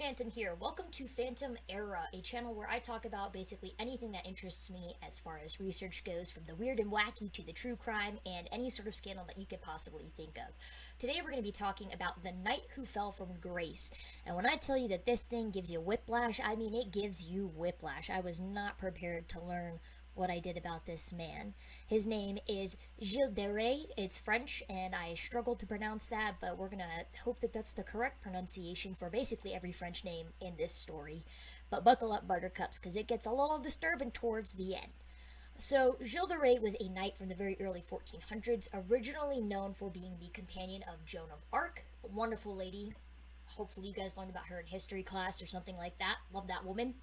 Phantom here. Welcome to Phantom Era, a channel where I talk about basically anything that interests me as far as research goes, from the weird and wacky to the true crime and any sort of scandal that you could possibly think of. Today we're going to be talking about the knight who fell from grace. And when I tell you that this thing gives you whiplash, I mean it gives you whiplash. I was not prepared to learn what I did about this man. His name is Gilles de Rais. It's French, and I struggled to pronounce that, but we're gonna hope that that's the correct pronunciation for basically every French name in this story. But buckle up, buttercups, because it gets a little disturbing towards the end. So, Gilles de Rais was a knight from the very early 1400s, originally known for being the companion of Joan of Arc, a wonderful lady. Hopefully, you guys learned about her in history class or something like that. Love that woman.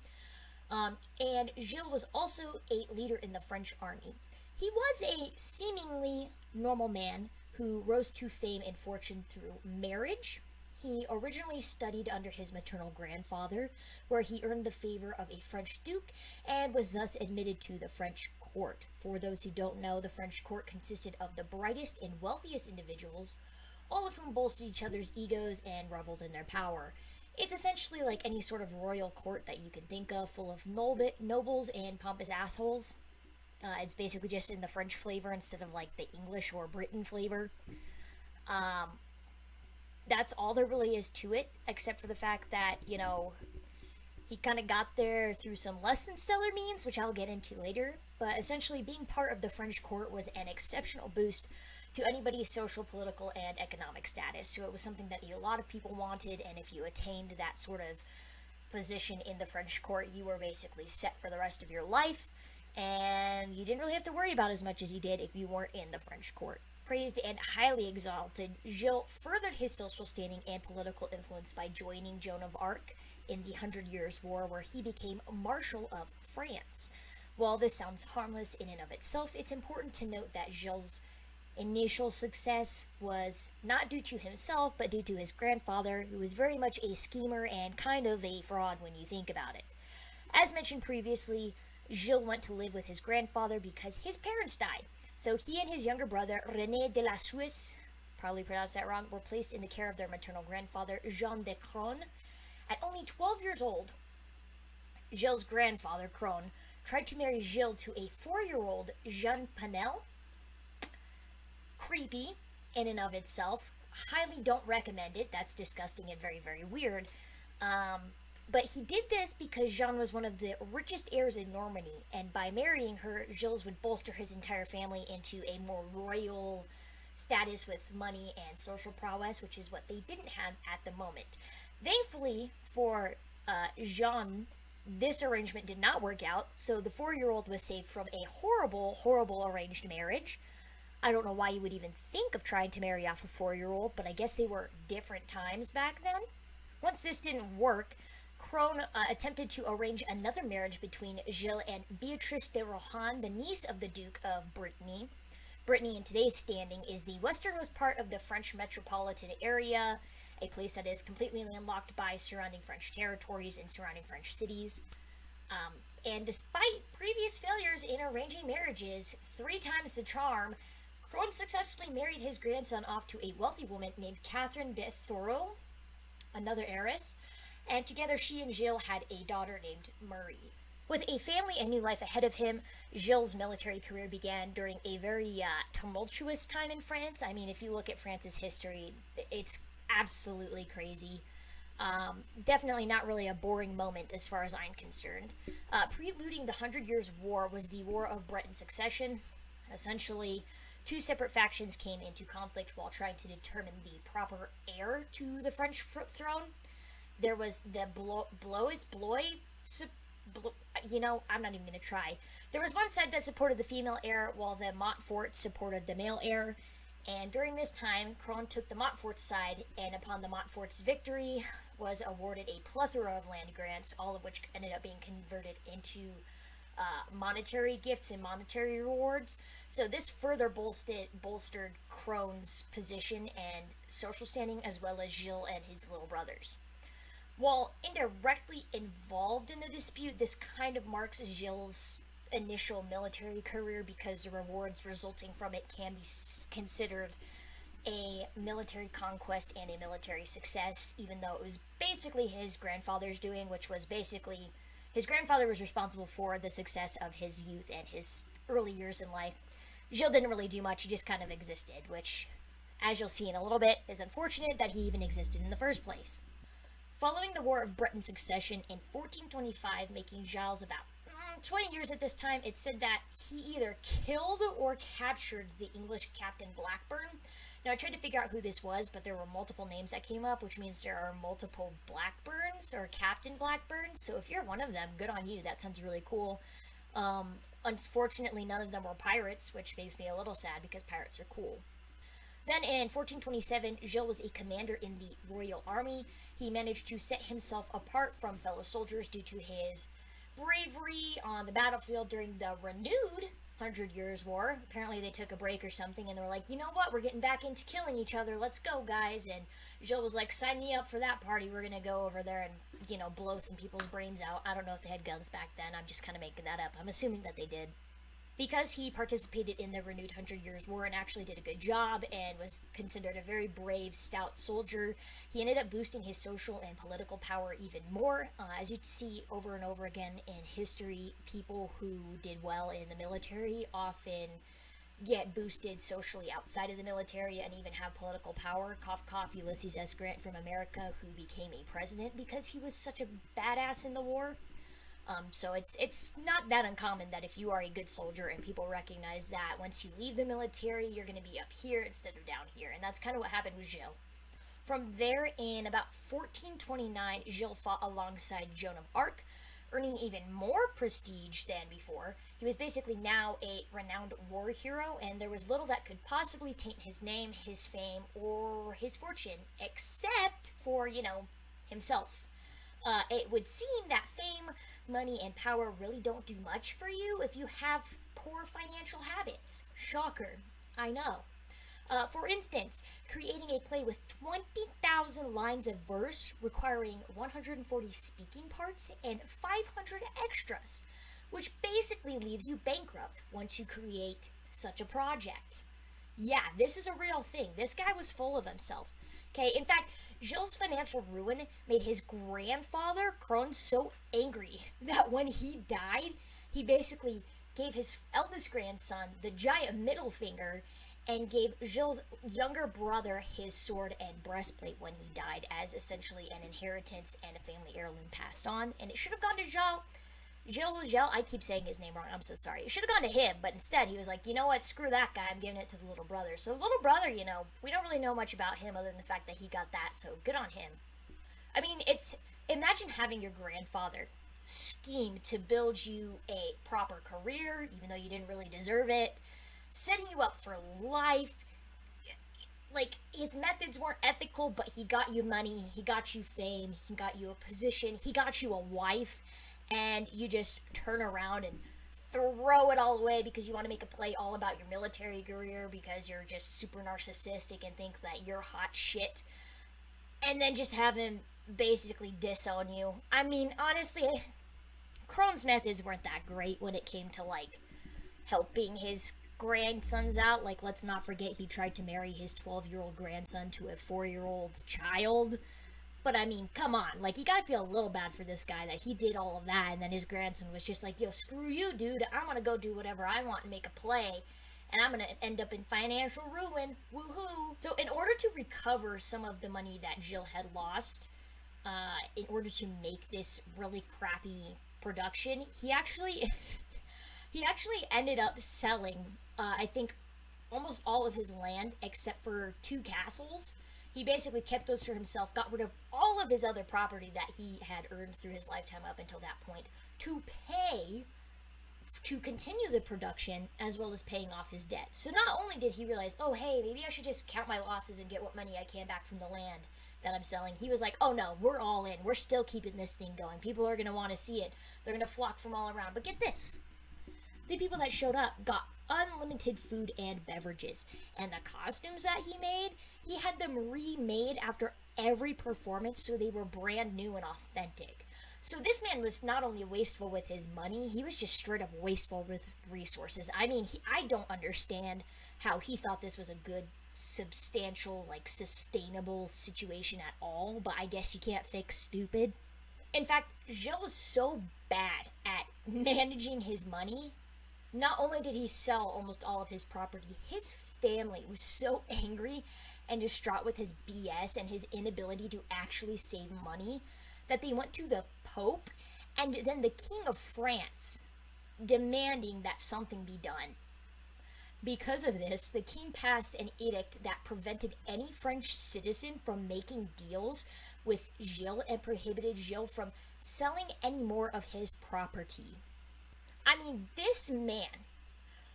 And Gilles was also a leader in the French army. He was a seemingly normal man who rose to fame and fortune through marriage. He originally studied under his maternal grandfather, where he earned the favor of a French duke and was thus admitted to the French court. For those who don't know, the French court consisted of the brightest and wealthiest individuals, all of whom boasted each other's egos and reveled in their power. It's essentially like any sort of royal court that you can think of, full of nobles and pompous assholes. It's basically just in the French flavor instead of like the English or Britain flavor. Um, that's all there really is to it, except for the fact that, he kind of got there through some less than stellar means, which I'll get into later. But essentially, being part of the French court was an exceptional boost to anybody's social, political, and economic status. So it was something that a lot of people wanted, and if you attained that sort of position in the French court, you were basically set for the rest of your life, and you didn't really have to worry about as much as you did if you weren't in the French court. Praised and highly exalted, Gilles furthered his social standing and political influence by joining Joan of Arc in the Hundred Years' War, where he became Marshal of France. While this sounds harmless in and of itself, it's important to note that Gilles' initial success was not due to himself, but due to his grandfather, who was very much a schemer and kind of a fraud when you think about it. As mentioned previously, Gilles went to live with his grandfather because his parents died. So he and his younger brother, René de la Suisse, probably pronounced that wrong, were placed in the care of their maternal grandfather, Jean de Cron. At only 12 years old, Gilles' grandfather, Cron, tried to marry Gilles to a 4-year-old Jean Panel. Creepy in and of itself. Highly don't recommend it. That's disgusting and very, very weird. But he did this because Jean was one of the richest heirs in Normandy, and by marrying her, Gilles would bolster his entire family into a more royal status with money and social prowess, which is what they didn't have at the moment. Thankfully for Jean, this arrangement did not work out, so the 4-year-old was saved from a horrible, horrible arranged marriage. I don't know why you would even think of trying to marry off a 4-year-old, but I guess they were different times back then. Once this didn't work, Cron attempted to arrange another marriage between Gilles and Beatrice de Rohan, the niece of the Duke of Brittany. Brittany, in today's standing, is the westernmost part of the French metropolitan area, a place that is completely landlocked by surrounding French territories and surrounding French cities. And despite previous failures in arranging marriages, 3 times the charm, Cron successfully married his grandson off to a wealthy woman named Catherine de Thoreau, another heiress, and together she and Gilles had a daughter named Marie. With a family and new life ahead of him, Gilles' military career began during a very tumultuous time in France. I mean, if you look at France's history, it's absolutely crazy. Definitely not really a boring moment as far as I'm concerned. Preluding the Hundred Years' War was the War of Breton Succession. Essentially, 2 separate factions came into conflict while trying to determine the proper heir to the French throne. There was the I'm not even going to try. There was one side that supported the female heir, while the Montforts supported the male heir. And during this time, Cron took the Montfort side, and upon the Montfort's victory, was awarded a plethora of land grants, all of which ended up being converted into monetary gifts and monetary rewards. So this further bolstered Cron's position and social standing, as well as Gilles and his little brothers. While indirectly involved in the dispute, this kind of marks Gilles' initial military career because the rewards resulting from it can be considered a military conquest and a military success, even though it was basically his grandfather's doing, which was basically his grandfather was responsible for the success of his youth and his early years in life. Gilles didn't really do much, he just kind of existed, which, as you'll see in a little bit, is unfortunate that he even existed in the first place. Following the War of Breton Succession in 1425, making Gilles about 20 years at this time, it's said that he either killed or captured the English Captain Blackburn. Now, I tried to figure out who this was, but there were multiple names that came up, which means there are multiple Blackburns or Captain Blackburns. So if you're one of them, good on you. That sounds really cool. Unfortunately, none of them were pirates, which makes me a little sad because pirates are cool. Then in 1427, Gilles was a commander in the Royal Army. He managed to set himself apart from fellow soldiers due to his bravery on the battlefield during the renewed 100 Years' War. Apparently they took a break or something and they were like, you know what, we're getting back into killing each other, let's go, guys. And Gilles was like, sign me up for that party, we're gonna go over there and, blow some people's brains out. I don't know if they had guns back then, I'm just kind of making that up. I'm assuming that they did. Because he participated in the renewed 100 Years' War and actually did a good job and was considered a very brave, stout soldier, he ended up boosting his social and political power even more. As you see over and over again in history, people who did well in the military often get boosted socially outside of the military and even have political power. Cough, cough, Ulysses S. Grant from America, who became a president because he was such a badass in the war. So it's not that uncommon that if you are a good soldier and people recognize that once you leave the military, you're going to be up here instead of down here. And that's kind of what happened with Gilles. From there, in about 1429, Gilles fought alongside Joan of Arc, earning even more prestige than before. He was basically now a renowned war hero, and there was little that could possibly taint his name, his fame, or his fortune, except for, himself. It would seem that fame, money, and power really don't do much for you if you have poor financial habits. Shocker, I know. For instance, creating a play with 20,000 lines of verse requiring 140 speaking parts and 500 extras, which basically leaves you bankrupt once you create such a project. Yeah, this is a real thing. This guy was full of himself. Okay, in fact, Gilles' financial ruin made his grandfather, Cron, so angry that when he died, he basically gave his eldest grandson the giant middle finger and gave Gilles' younger brother his sword and breastplate when he died as essentially an inheritance and a family heirloom passed on. And it should have gone to Gilles, I keep saying his name wrong, I'm so sorry. It should have gone to him, but instead he was like, you know what, screw that guy, I'm giving it to the little brother. So the little brother, we don't really know much about him other than the fact that he got that, so good on him. I mean, imagine having your grandfather scheme to build you a proper career, even though you didn't really deserve it, setting you up for life. Like, his methods weren't ethical, but he got you money, he got you fame, he got you a position, he got you a wife, and you just turn around and throw it all away because you want to make a play all about your military career because you're just super narcissistic and think that you're hot shit, and then just have him basically disown you. I mean, honestly, Cron's methods weren't that great when it came to, helping his grandsons out. Let's not forget he tried to marry his 12-year-old grandson to a 4-year-old child. But I mean, come on, you gotta feel a little bad for this guy that he did all of that, and then his grandson was just like, yo, screw you, dude, I'm gonna go do whatever I want and make a play, and I'm gonna end up in financial ruin, woohoo. So in order to recover some of the money that Gilles had lost, in order to make this really crappy production, he actually ended up selling, I think, almost all of his land except for 2 castles. He basically kept those for himself, got rid of all of his other property that he had earned through his lifetime up until that point to pay to continue the production as well as paying off his debt. So not only did he realize, oh hey, maybe I should just count my losses and get what money I can back from the land that I'm selling, he was like, oh no, we're all in. We're still keeping this thing going. People are going to want to see it. They're going to flock from all around. But get this. The people that showed up got unlimited food and beverages, and the costumes that he made, he had them remade after every performance so they were brand new and authentic. So this man was not only wasteful with his money, he was just straight up wasteful with resources. I mean, I don't understand how he thought this was a good, substantial, like sustainable situation at all, but I guess you can't fix stupid. In fact, Gilles was so bad at managing his money. Not only did he sell almost all of his property, his family was so angry and distraught with his BS and his inability to actually save money that they went to the Pope and then the King of France demanding that something be done. Because of this, the king passed an edict that prevented any French citizen from making deals with Gilles and prohibited Gilles from selling any more of his property. I mean, this man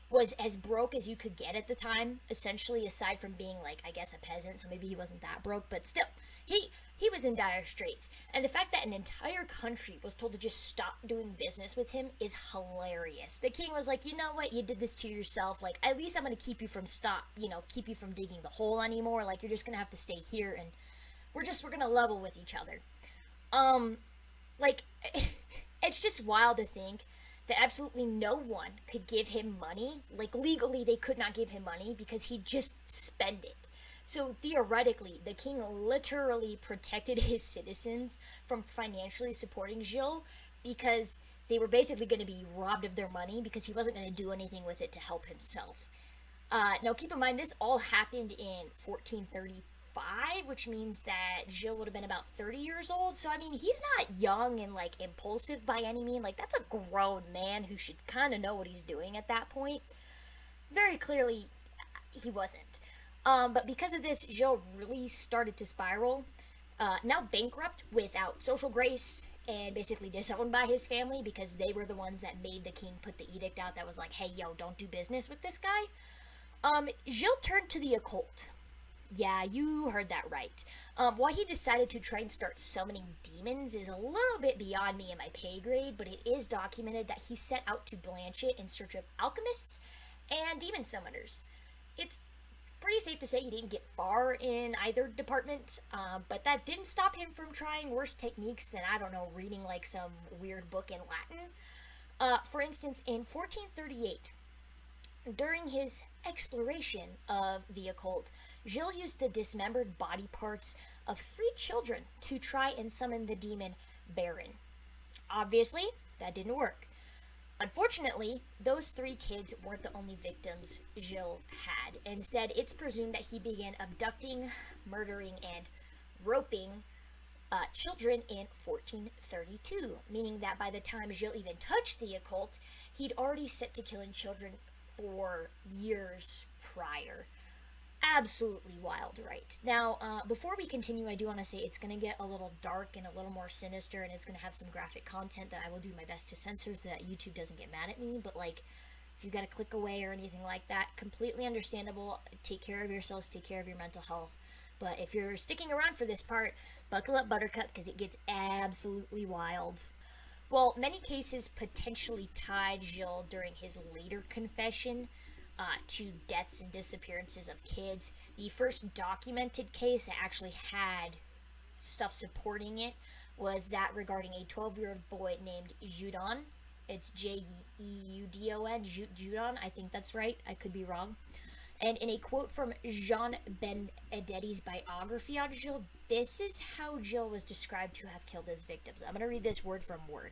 was as broke as you could get at the time, essentially, aside from being, like, I guess a peasant, so maybe he wasn't that broke, but still, he was in dire straits. And the fact that an entire country was told to just stop doing business with him is hilarious. The king was like, you know what, you did this to yourself, like, at least I'm gonna keep you from keep you from digging the hole anymore, like, you're just gonna have to stay here, and we're gonna level with each other. Like, it's just wild to think that absolutely no one could give him money. Like, legally, they could not give him money because he'd just spend it. So, theoretically, the king literally protected his citizens from financially supporting Gilles because they were basically going to be robbed of their money because he wasn't going to do anything with it to help himself. Now, keep in mind, this all happened in 1435, which means that Gilles would have been about 30 years old. So, I mean, he's not young and, like, impulsive by any means. Like, that's a grown man who should kind of know what he's doing at that point. Very clearly, he wasn't. But because of this, Gilles really started to spiral. Now bankrupt, without social grace, and basically disowned by his family because they were the ones that made the king put the edict out that was like, hey, yo, don't do business with this guy. Gilles turned to the occult. Yeah, you heard that right. Why he decided to try and start summoning demons is a little bit beyond me and my pay grade, but it is documented that he set out to Blanchett in search of alchemists and demon summoners. It's pretty safe to say he didn't get far in either department, but that didn't stop him from trying worse techniques than, I don't know, reading like some weird book in Latin. For instance, in 1438, during his exploration of the occult, Gilles used the dismembered body parts of 3 children to try and summon the demon Baron. Obviously, that didn't work. Unfortunately, those 3 kids weren't the only victims Gilles had. Instead, it's presumed that he began abducting, murdering, and roping children in 1432, meaning that by the time Gilles even touched the occult, he'd already set to killing children for years prior. Absolutely wild, right? Now, before we continue, I do want to say it's going to get a little dark and a little more sinister, and it's going to have some graphic content that I will do my best to censor so that YouTube doesn't get mad at me, but, like, if you got to click away or anything like that, completely understandable. Take care of yourselves, take care of your mental health. But if you're sticking around for this part, buckle up, Buttercup, because it gets absolutely wild. Well, many cases potentially tied Gilles during his later confession to deaths and disappearances of kids. The first documented case that actually had stuff supporting it was that regarding a 12-year-old boy named Judon. It's Jeudon, Judon, I think that's right, I could be wrong. And in a quote from Jean Benedetti's biography on Gilles, this is how Gilles was described to have killed his victims. I'm going to read this word from word.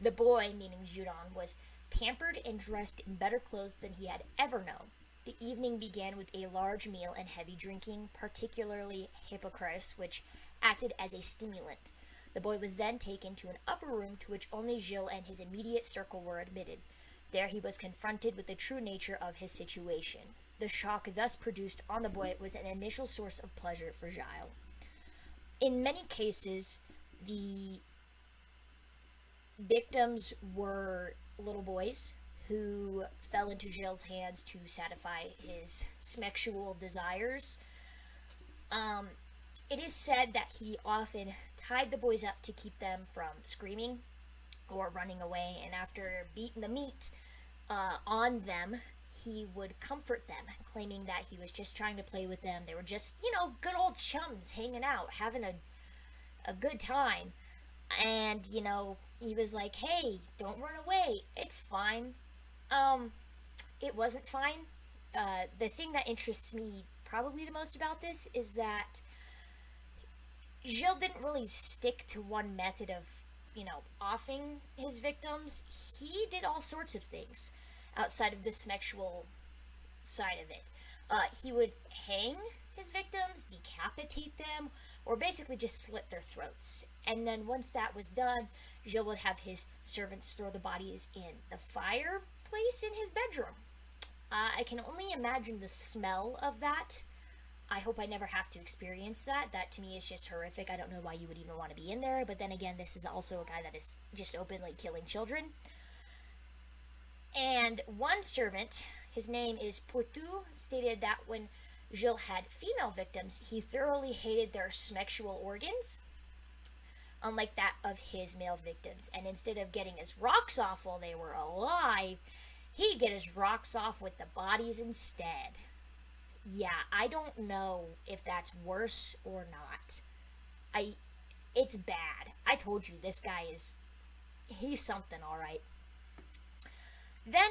The boy, meaning Judon, was pampered and dressed in better clothes than he had ever known. The evening began with a large meal and heavy drinking, particularly hippocras, which acted as a stimulant. The boy was then taken to an upper room to which only Gilles and his immediate circle were admitted. There he was confronted with the true nature of his situation. The shock thus produced on the boy was an initial source of pleasure for Gilles. In many cases, the victims were little boys who fell into Gilles' hands to satisfy his sexual desires. It is said that he often tied the boys up to keep them from screaming or running away, and after beating the meat on them, he would comfort them, claiming that he was just trying to play with them. They were just, good old chums hanging out, having a good time. And, he was like, hey, don't run away. It's fine. Um, it wasn't fine. The thing that interests me probably the most about this is that Gilles didn't really stick to one method of, offing his victims. He did all sorts of things outside of the sexual side of it. He would hang his victims, decapitate them, or basically just slit their throats. And then once that was done, Gilles would have his servants throw the bodies in the fireplace in his bedroom. I can only imagine the smell of that. I hope I never have to experience that. That to me is just horrific. I don't know why you would even want to be in there. But then again, this is also a guy that is just openly killing children. And one servant, his name is Portu, stated that when Gilles had female victims, he thoroughly hated their sexual organs, unlike that of his male victims. And instead of getting his rocks off while they were alive, he'd get his rocks off with the bodies instead. Yeah, I don't know if that's worse or not. I It's bad. I told you this guy he's something, all right. Then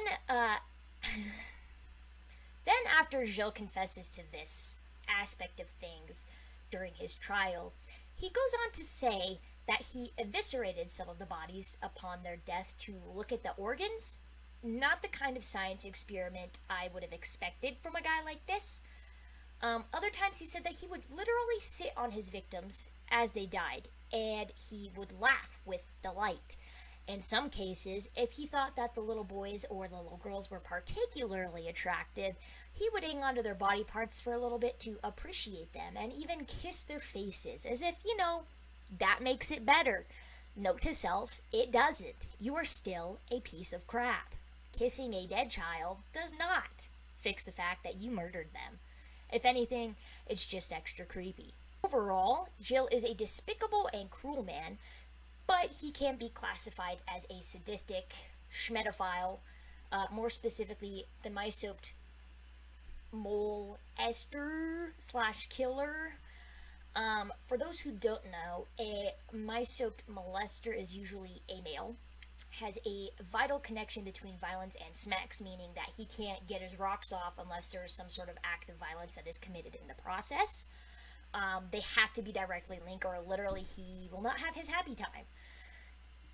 then after Gilles confesses to this aspect of things during his trial, he goes on to say that he eviscerated some of the bodies upon their death to look at the organs. Not the kind of science experiment I would have expected from a guy like this. Other times he said that he would literally sit on his victims as they died, and he would laugh with delight. In some cases, if he thought that the little boys or the little girls were particularly attractive, he would hang onto their body parts for a little bit to appreciate them and even kiss their faces, as if, that makes it better. Note to self, it doesn't. You are still a piece of crap. Kissing a dead child does not fix the fact that you murdered them. If anything, it's just extra creepy. Overall, Gilles is a despicable and cruel man, but he can be classified as a sadistic schmedophile, more specifically the mice-soaped molester/killer. For those who don't know, a mice-soaped molester is usually a male, has a vital connection between violence and sex, meaning that he can't get his rocks off unless there is some sort of act of violence that is committed in the process. They have to be directly linked, or literally he will not have his happy time.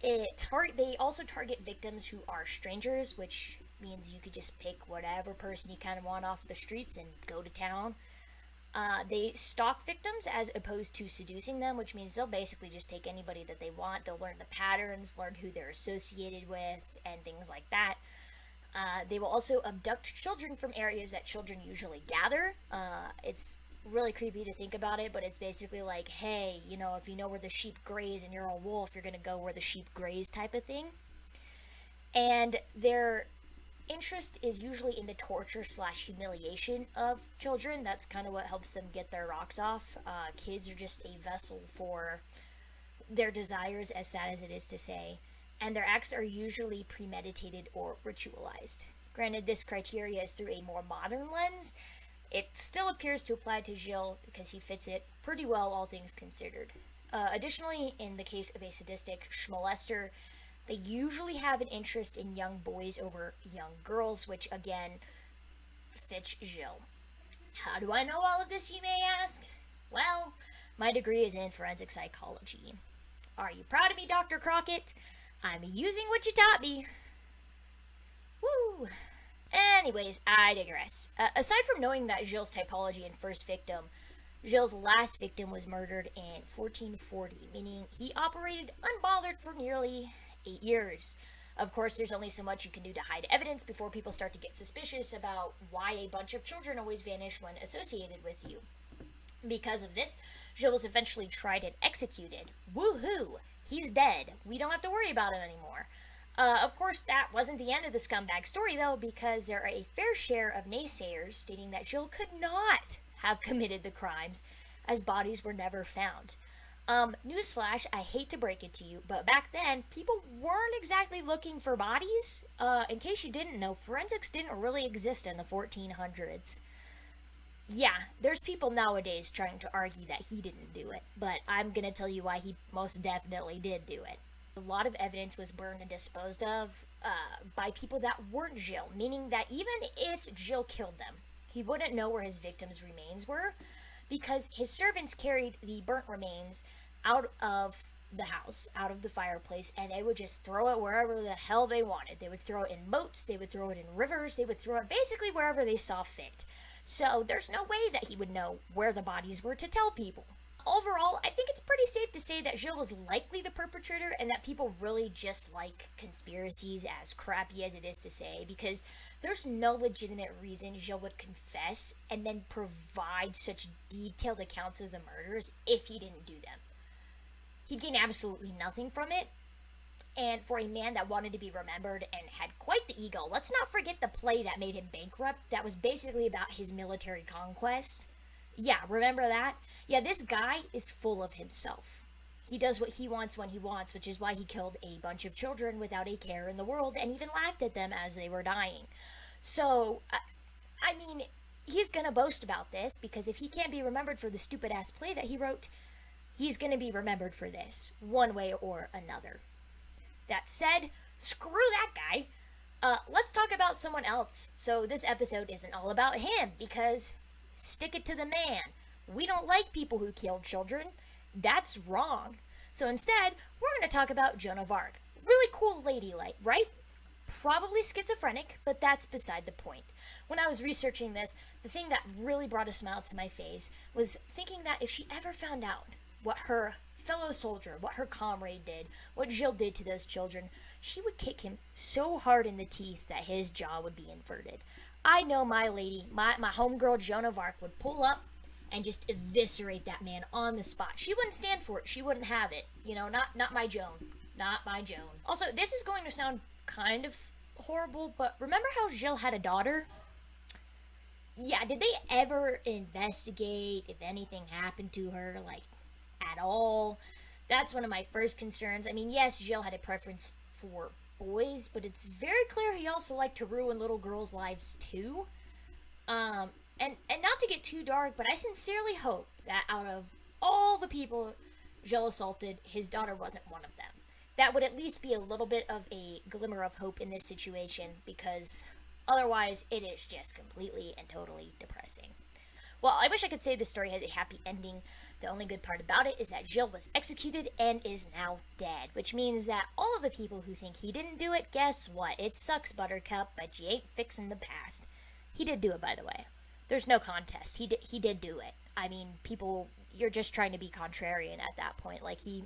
They also target victims who are strangers, which means you could just pick whatever person you kind of want off the streets and go to town. They stalk victims as opposed to seducing them, which means they'll basically just take anybody that they want. They'll learn the patterns, learn who they're associated with, and things like that. They will also abduct children from areas that children usually gather. It's really creepy to think about it, but it's basically like, hey, if you know where the sheep graze and you're a wolf, you're going to go where the sheep graze type of thing. And their interest is usually in the torture/humiliation of children. That's kind of what helps them get their rocks off. Kids are just a vessel for their desires, as sad as it is to say, and their acts are usually premeditated or ritualized. Granted, this criteria is through a more modern lens. It still appears to apply to Gilles because he fits it pretty well, all things considered. Additionally, in the case of a sadistic molester, they usually have an interest in young boys over young girls, which again fits Gilles. How do I know all of this, you may ask? Well, my degree is in forensic psychology. Are you proud of me, Dr. Crockett? I'm using what you taught me. Woo! Anyways, I digress. Aside from knowing that Gilles' typology and first victim, Gilles' last victim was murdered in 1440, meaning he operated unbothered for nearly 8 years. Of course, there's only so much you can do to hide evidence before people start to get suspicious about why a bunch of children always vanish when associated with you. Because of this, Gilles was eventually tried and executed. Woohoo! He's dead. We don't have to worry about him anymore. Of course, that wasn't the end of the scumbag story, though, because there are a fair share of naysayers stating that Gilles could not have committed the crimes, as bodies were never found. Newsflash, I hate to break it to you, but back then, people weren't exactly looking for bodies. In case you didn't know, forensics didn't really exist in the 1400s. Yeah, there's people nowadays trying to argue that he didn't do it, but I'm gonna tell you why he most definitely did do it. A lot of evidence was burned and disposed of by people that weren't Gilles, meaning that even if Gilles killed them, he wouldn't know where his victims' remains were because his servants carried the burnt remains out of the house, out of the fireplace, and they would just throw it wherever the hell they wanted. They would throw it in moats, they would throw it in rivers, they would throw it basically wherever they saw fit. So there's no way that he would know where the bodies were to tell people. Overall, I think it's pretty safe to say that Gilles was likely the perpetrator and that people really just like conspiracies, as crappy as it is to say, because there's no legitimate reason Gilles would confess and then provide such detailed accounts of the murders if he didn't do them. He'd gain absolutely nothing from it, and for a man that wanted to be remembered and had quite the ego, let's not forget the play that made him bankrupt that was basically about his military conquest. Yeah, remember that? Yeah, this guy is full of himself. He does what he wants when he wants, which is why he killed a bunch of children without a care in the world and even laughed at them as they were dying. So, I mean, he's gonna boast about this because if he can't be remembered for the stupid ass play that he wrote, he's gonna be remembered for this, one way or another. That said, screw that guy. Let's talk about someone else. So this episode isn't all about him because stick it to the man. We don't like people who kill children. That's wrong. So instead, we're going to talk about Joan of Arc. Really cool lady, like, right? Probably schizophrenic, but that's beside the point. When I was researching this, the thing that really brought a smile to my face was thinking that if she ever found out what her fellow soldier, what her comrade did, what Gilles did to those children, she would kick him so hard in the teeth that his jaw would be inverted. I know my lady, my homegirl Joan of Arc would pull up and just eviscerate that man on the spot. She wouldn't stand for it. She wouldn't have it. You know, not my Joan. Not my Joan. Also, this is going to sound kind of horrible, but remember how Gilles had a daughter? Yeah, did they ever investigate if anything happened to her, like, at all? That's one of my first concerns. I mean, yes, Gilles had a preference for boys, but it's very clear he also liked to ruin little girls' lives too. And not to get too dark, but I sincerely hope that out of all the people Gilles assaulted, his daughter wasn't one of them. That would at least be a little bit of a glimmer of hope in this situation, because otherwise it is just completely and totally depressing. Well, I wish I could say this story has a happy ending. The only good part about it is that Gilles was executed and is now dead, which means that all of the people who think he didn't do it, guess what? It sucks, Buttercup, but you ain't fixing the past. He did do it, by the way. There's no contest. He did do it. I mean, people, you're just trying to be contrarian at that point. Like, he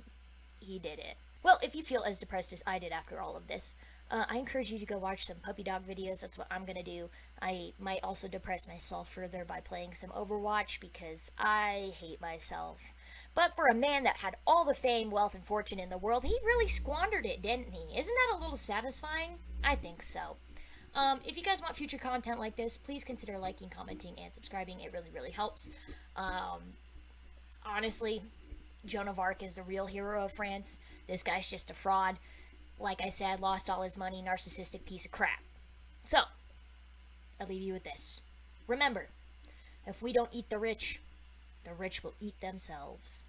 did it. Well, if you feel as depressed as I did after all of this, I encourage you to go watch some puppy dog videos. That's what I'm gonna do. I might also depress myself further by playing some Overwatch because I hate myself. But for a man that had all the fame, wealth, and fortune in the world, he really squandered it, didn't he? Isn't that a little satisfying? I think so. If you guys want future content like this, please consider liking, commenting, and subscribing. It really, really helps. Honestly, Joan of Arc is the real hero of France. This guy's just a fraud. Like I said, lost all his money, narcissistic piece of crap. So, I'll leave you with this. Remember, if we don't eat the rich will eat themselves.